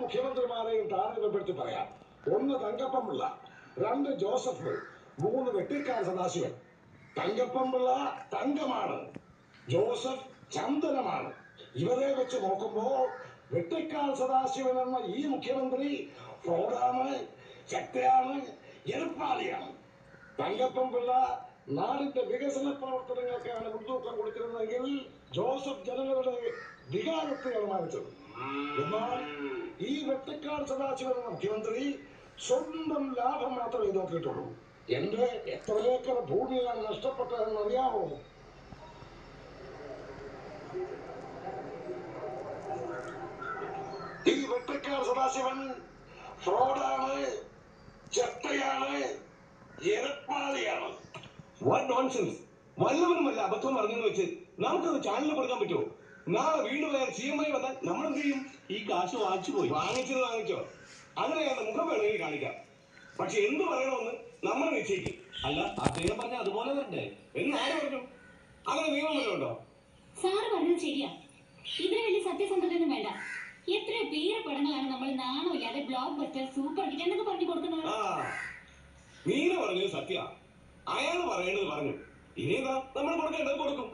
മുഖ്യമന്ത്രിമാരെയും താരതമ്യപ്പെടുത്തി പറയാം. 1 Thankappan Pillai, 2 Joseph, 3 വെട്ടിക്കാർ Sadasivan. Thankappan Pillai തങ്കമാണ്, Joseph ചന്ദനമാണ്. ഇവരെ വെച്ച് നോക്കുമ്പോ വെട്ടിക്കാർ സദാശിവൻ എന്ന ഈ മുഖ്യമന്ത്രി ഫ്രോഡാണ്, ചെറ്റയാണ്, എരുപ്പാളിയാണ്. തങ്കപ്പൻപിള്ള നാടിന്റെ വികസന പ്രവർത്തനങ്ങൾക്കാണ് മുൻതൂക്കം കൊടുത്തിരുന്നെങ്കിൽ ജോസഫ് ജനങ്ങളുടെ വികാരത്തെയാണ് മാനിച്ചത്. എന്നാൽ ഈ വെട്ടിക്കാട് സദാശിവൻ എന്ന മുഖ്യമന്ത്രി സ്വന്തം ലാഭം മാത്രമേ നോക്കിയിട്ടുള്ളൂ. എന്റെ എത്ര ഏക്കർ ഭൂമിയാണ് നഷ്ടപ്പെട്ടതെന്ന് അറിയാമോ? ഈ വെട്ടിക്കാട് സദാശിവൻ ഫ്രോഡാണ്, ചെറ്റയാണ്, എരപ്പാളിയാണ്. What nonsense! വല്ലവനുമല്ല അബദ്ധം പറഞ്ഞെന്ന് വെച്ച് നമുക്കത് ചാനലിൽ കൊടുക്കാൻ പറ്റുമോ? നാളെ വീണ്ടും CMI വന്നാൽ നമ്മളെന്ത് ചെയ്യും? ഈ കാശ് വാങ്ങിച്ചു വാങ്ങിച്ചോ, അങ്ങനെയാണ് മുഖം വേണമെങ്കിൽ കാണിക്കാം. പക്ഷെ എന്ത് പറയണമെന്ന് നമ്മൾ നിശ്ചയിക്കും. അല്ല, അദ്ദേഹം പറഞ്ഞ അതുപോലെ വരണ്ടേ എന്ന് ആര് പറഞ്ഞു? അങ്ങനെ നിയമം വല്ലതുണ്ടോ? സാറ് പറഞ്ഞത് ശരിയാ. ഇതിന് വലിയ സത്യസന്ധതയൊന്നും വേണ്ട. എത്രയോ പേര് പടങ്ങളാണ് നമ്മൾ നാണമില്ലാതെ ബ്ലോക്ക് ബസ്റ്റർ, സൂപ്പർ ഹിറ്റ് എന്നൊക്കെ പറഞ്ഞു കൊടുക്കുന്നത്. നീന പറഞ്ഞത് സത്യ, അയാൾ പറയേണ്ടത് പറഞ്ഞു. ഇനിതാ നമ്മൾ കൊടുക്കേണ്ടത് കൊടുക്കും.